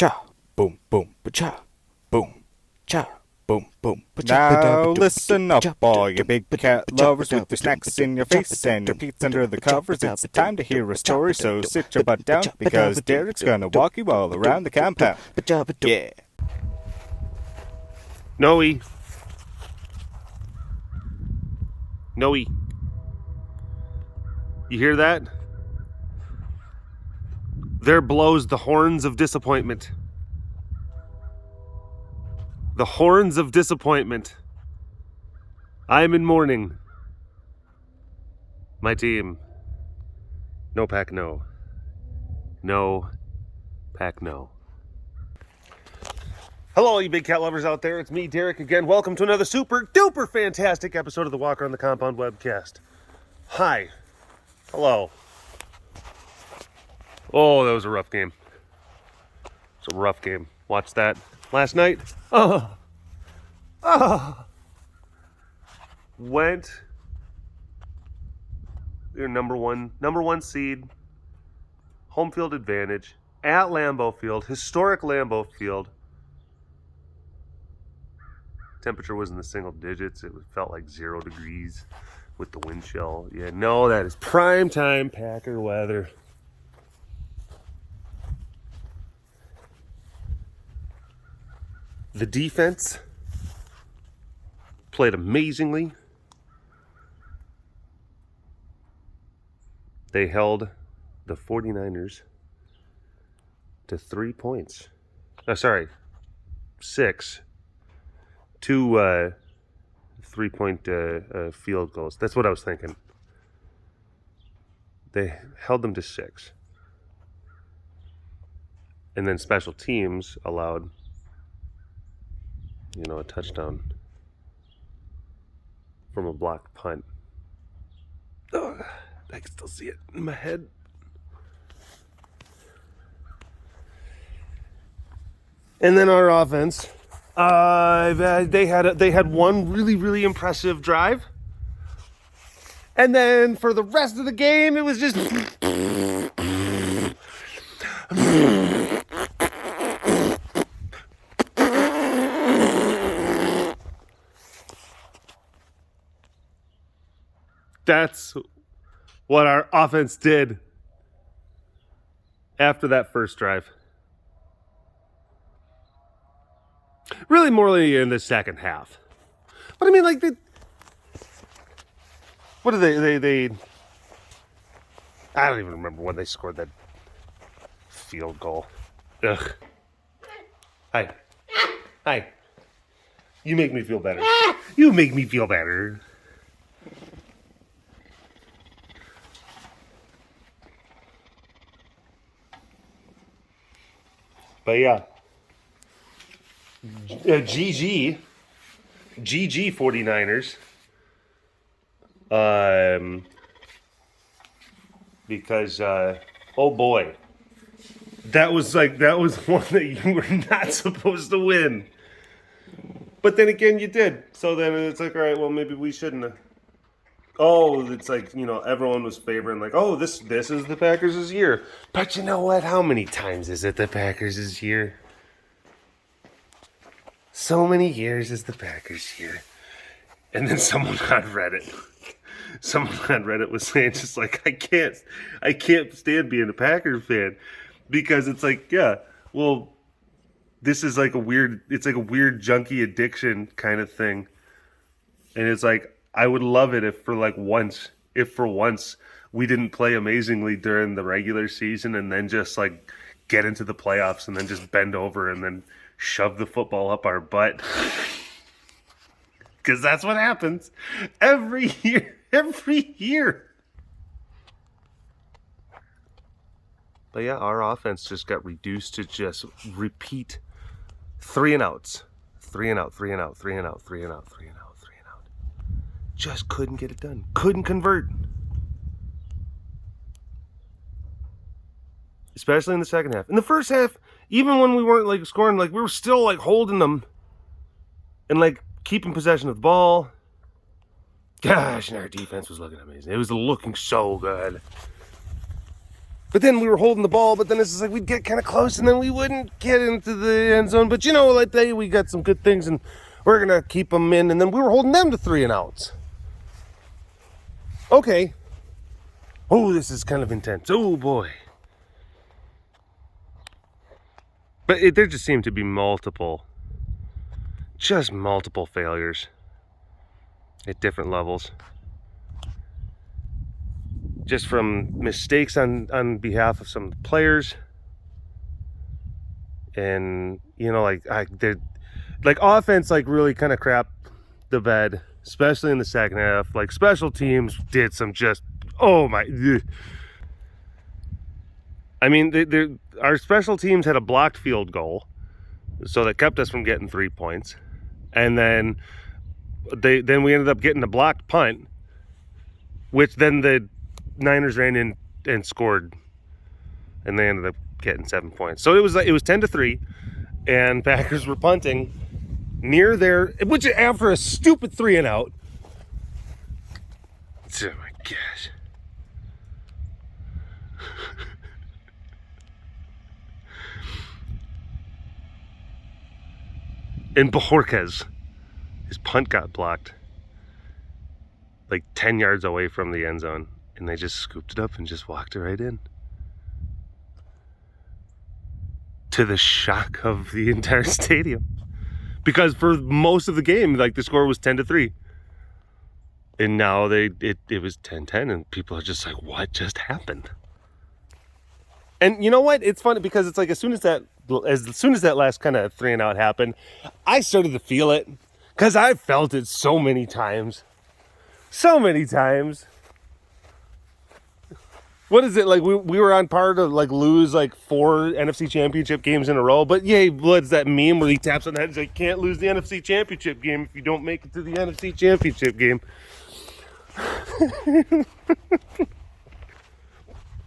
cha, boom, boom, cha, boom, cha, boom, boom. Now listen up, all you big cat lovers, with your snacks in your face and your feet under the covers. It's time to hear a story, so sit your butt down, because Derek's gonna walk you all around the compound. Yeah. Noe. You hear that? There blows the horns of disappointment. The horns of disappointment. I am in mourning. My team. No pack no. No pack no. Hello, you big cat lovers out there. It's me, Derek, again. Welcome to another super duper fantastic episode of the Walker on the Compound webcast. Hi. Hello. Oh, that was a rough game. It's a rough game. Watched that last night. Went your number one seed, home field advantage at Lambeau Field, historic Lambeau Field. Temperature was in the single digits. It felt like 0 degrees with the wind chill. Yeah, no, that is prime time Packer weather. The defense played amazingly. They held the 49ers to 3 points. 6. 2 3-point field goals. That's what I was thinking. They held them to 6. And then special teams allowed, a touchdown from a blocked punt. Oh, I can still see it in my head. And then our offense, they had one really, really impressive drive. And then for the rest of the game, it was just that's what our offense did after that first drive. Really more in the second half. But I mean, what did they I don't even remember when they scored that field goal. Ugh. Hi. You make me feel better. You make me feel better. But yeah, GG 49ers, because oh boy, that was one that you were not supposed to win. But then again, you did. So then it's like, all right, well, maybe we shouldn't have. Oh, it's like, everyone was favoring, like, oh, this is the Packers' year. But you know what? How many times is it the Packers' year? So many years is the Packers' year. And then someone on Reddit was saying just like, I can't stand being a Packers fan, because it's like, yeah, well, this is like a weird junkie addiction kind of thing. And it's like, I would love it if for once we didn't play amazingly during the regular season and then just like get into the playoffs and then just bend over and then shove the football up our butt. Because that's what happens every year. But yeah, our offense just got reduced to just repeat 3 and outs. 3 and out. Just couldn't get it done. Couldn't convert. Especially in the second half. In the first half, even when we weren't like scoring, like we were still like holding them and like keeping possession of the ball. Gosh, and our defense was looking amazing. It was looking so good. But then we were holding the ball, but then it's just like we'd get kind of close and then we wouldn't get into the end zone. But like we got some good things and we're going to keep them in. And then we were holding them to 3 and outs. Okay. Oh, this is kind of intense. Oh, boy. But there just seemed to be multiple failures at different levels. Just from mistakes on behalf of some of the players. And, like offense, like really kind of crap the bed, especially in the second half. Like special teams did some just, oh my. Ugh. I mean, our special teams had a blocked field goal, so that kept us from getting 3 points. And then we ended up getting a blocked punt, which then the Niners ran in and scored, and they ended up getting 7 points. So it was 10-3, and Packers were punting near their, which after a stupid 3 and out. Oh my gosh. And Bojorquez, his punt got blocked like 10 yards away from the end zone, and they just scooped it up and just walked it right in. To the shock of the entire stadium. Because for most of the game, like the score was 10-3. And now it was 10-10, and people are just like, what just happened? And you know what? It's funny because it's like as soon as that last kind of 3 and out happened, I started to feel it because I felt it so many times. What is it like? We were on par to like lose like 4 NFC Championship games in a row. But yay, what's that meme where he taps on the head and says, "You can't lose the NFC Championship game if you don't make it to the NFC Championship game."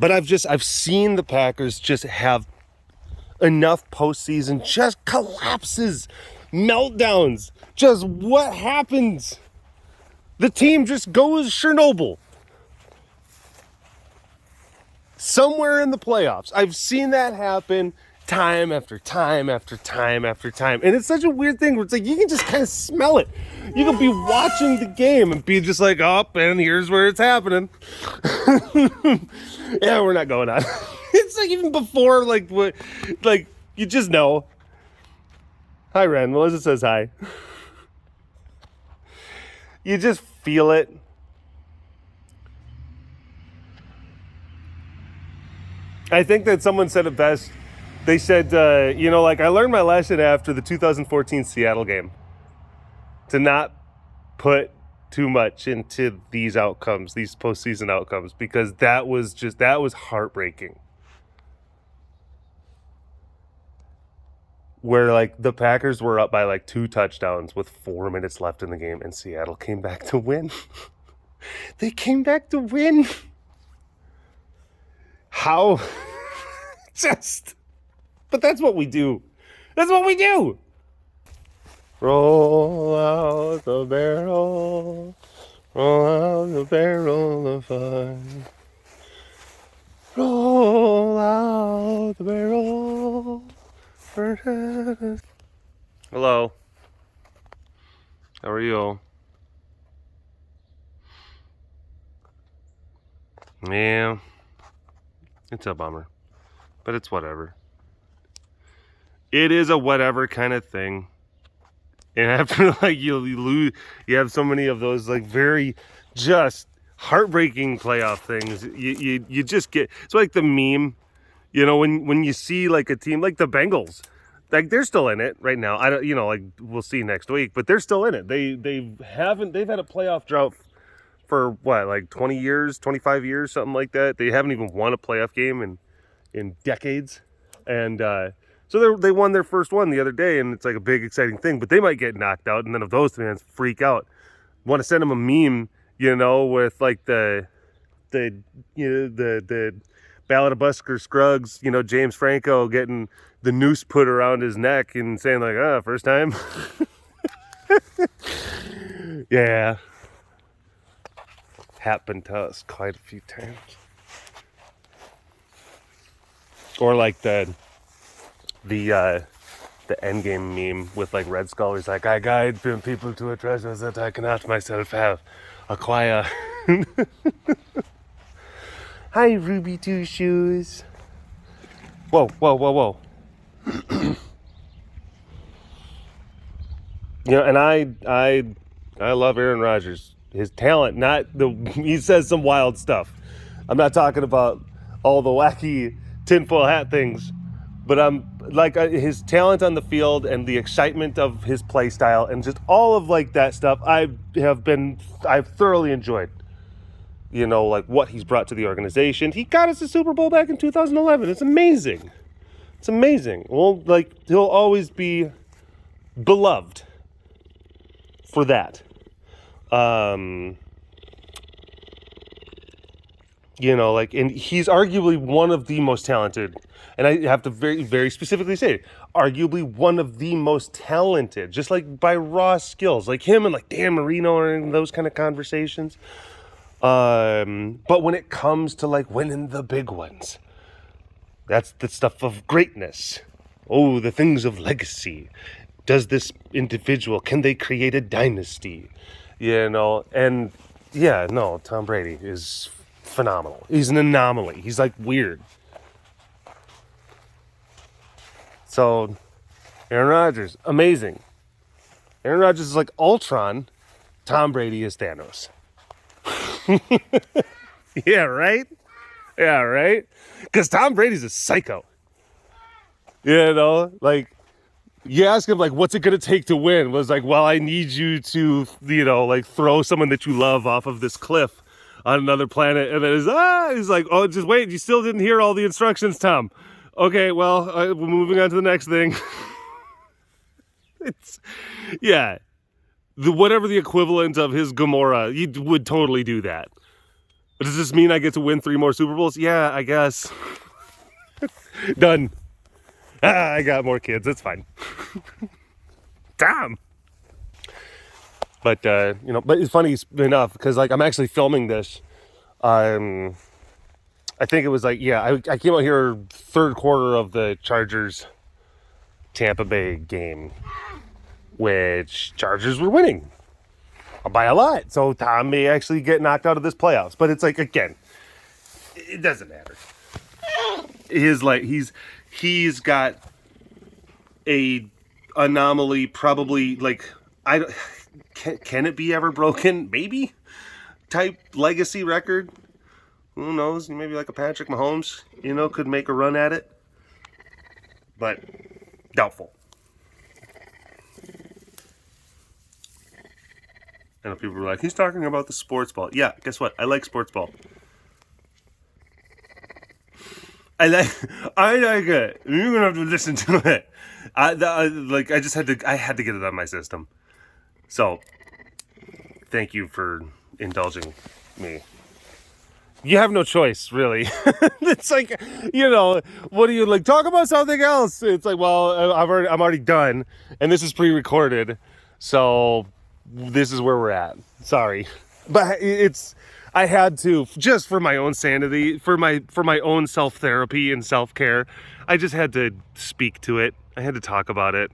But I've seen the Packers just have enough postseason just collapses, meltdowns. Just what happens? The team just goes Chernobyl. Somewhere in the playoffs. I've seen that happen time after time after time after time. And it's such a weird thing where it's like you can just kind of smell it. You can be watching the game and be just like, oh, and here's where it's happening. Yeah, we're not going on. It's like even before, like, what, like, you just know. Hi, Ren. Melissa says hi. You just feel it. I think that someone said it best. They said, like, I learned my lesson after the 2014 Seattle game to not put too much into these outcomes, these postseason outcomes, because that was heartbreaking. Where, like, the Packers were up by, like, 2 touchdowns with 4 minutes left in the game, and Seattle came back to win. They came back to win. How? But that's what we do. That's what we do. Roll out the barrel. Roll out the barrel of fun. Roll out the barrel. Hello. How are you? Yeah. It's a bummer. But it's whatever. It is a whatever kind of thing. And after, like, you have so many of those, like, very just heartbreaking playoff things. You just get, it's like the meme, when you see, like, a team like the Bengals, like, they're still in it right now. I don't, like, we'll see next week, but they're still in it. They've had a playoff drought for what, like 20 years, 25 years, something like that. They haven't even won a playoff game in decades. And, so they won their first one the other day, and it's like a big exciting thing. But they might get knocked out, and then if those fans freak out, want to send them a meme, with like the Ballad of Buster Scruggs, James Franco getting the noose put around his neck and saying like, first time. Yeah, happened to us quite a few times. Or like the Endgame meme with like Red Skull. He's like, I guide people to a treasure that I cannot myself have. Acquire. Hi, Ruby Two Shoes. Whoa, whoa, whoa, whoa. You know, and I love Aaron Rodgers. His talent, he says some wild stuff. I'm not talking about all the wacky tinfoil hat things, but I'm like his talent on the field and the excitement of his play style and just all of like that stuff. I've thoroughly enjoyed. You know, like what he's brought to the organization. He got us a Super Bowl back in 2011. It's amazing. It's amazing. Well, like he'll always be beloved for that. You know, like, and he's arguably one of the most talented, and I have to very, very specifically say, arguably one of the most talented, just like by raw skills, like him and like Dan Marino are in those kind of conversations. But when it comes to like winning the big ones, that's the stuff of greatness. Oh, the things of legacy. Does this individual, can they create a dynasty? You know, and yeah, no, Tom Brady is phenomenal. He's an anomaly. He's like weird. So, Aaron Rodgers, amazing. Aaron Rodgers is like Ultron. Tom Brady is Thanos. Yeah, right? Yeah, right? Because Tom Brady's a psycho. You know, like, you ask him, like, what's it going to take to win? Was like, well, I need you to, you know, like, throw someone that you love off of this cliff on another planet. And then he's like, oh, just wait, you still didn't hear all the instructions, Tom. Okay, well, we're moving on to the next thing. It's, yeah. Whatever the equivalent of his Gamora, you would totally do that. But does this mean I get to win 3 more Super Bowls? Yeah, I guess. Done. I got more kids. That's fine. Damn. But, you know, but it's funny enough because, like, I'm actually filming this. I think it was like, yeah, I came out here third quarter of the Chargers Tampa Bay game, which Chargers were winning by a lot. So Tom may actually get knocked out of this playoffs. But it's like, again, it doesn't matter. He's got a anomaly, probably like, can it be ever broken? Maybe type legacy record. Who knows? Maybe like a Patrick Mahomes, you know, could make a run at it. But doubtful. I know people were like, he's talking about the sports ball. Yeah, guess what? I like sports ball. I like it. You're gonna have to listen to it. I had to get it out of my system. So, thank you for indulging me. You have no choice, really. It's like, you know, what do you like? Talk about something else. It's like, well, I'm already done, and this is pre-recorded, so this is where we're at. Sorry, but I had to, just for my own sanity, for my own self-therapy and self-care, I just had to speak to it. I had to talk about it.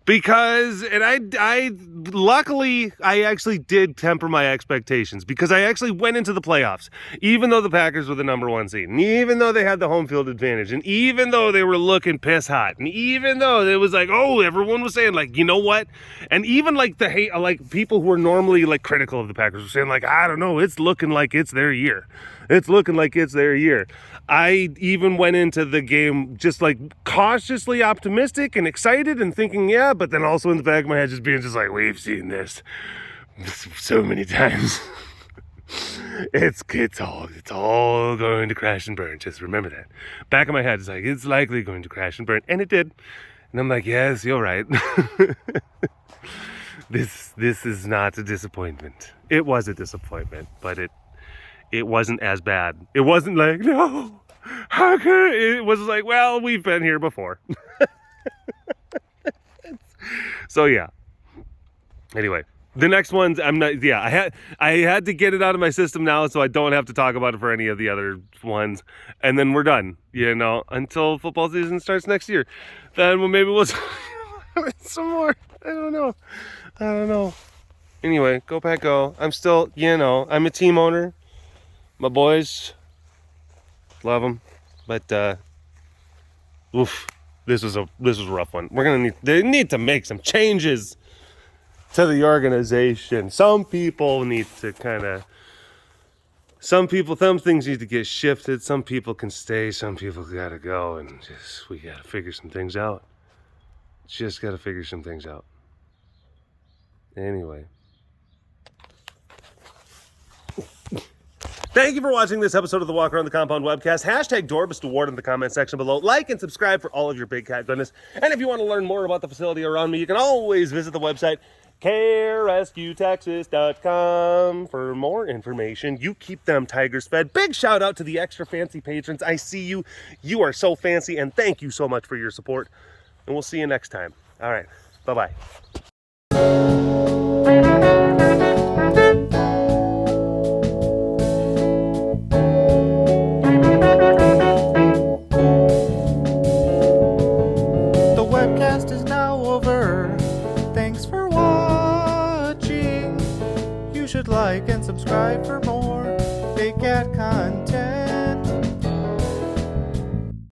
Because, and I luckily, I actually did temper my expectations because I actually went into the playoffs, even though the Packers were the number 1 seed, and even though they had the home field advantage, and even though they were looking piss hot, and even though it was like, oh, everyone was saying like, you know what? And even like the hate, like people who are normally like critical of the Packers were saying like, I don't know, it's looking like it's their year. It's looking like it's their year. I even went into the game just like cautiously optimistic and excited and thinking, yeah, but then also in the back of my head just being just like, we've seen this so many times. It's all going to crash and burn. Just remember that. Back of my head is like, it's likely going to crash and burn. And it did. And I'm like, yes, you're right. This is not a disappointment. It was a disappointment, but it wasn't as bad. It wasn't like, no, how could it was like, well, we've been here before. So yeah. Anyway, The next ones, I'm not. Yeah, I had to get it out of my system now, so I don't have to talk about it for any of the other ones, and then we're done. You know, until football season starts next year. Then we'll talk about it some more. I don't know. Anyway, go Pack Go. I'm still, I'm a team owner. My boys, love them, but this was a rough one. They need to make some changes to the organization. Some people need to some things need to get shifted. Some people can stay. Some people gotta go, and we gotta figure some things out. Just gotta figure some things out. Anyway. Thank you for watching this episode of the Walk Around the Compound webcast. Hashtag Dorbus Award in the comment section below. Like and subscribe for all of your big cat goodness. And if you want to learn more about the facility around me, you can always visit the website KRescueTexas.com for more information. You keep them tigers fed. Big shout out to the extra fancy patrons. I see you. You are so fancy, and thank you so much for your support. And we'll see you next time. All right. Bye-bye. Like and subscribe for more Big Cat content.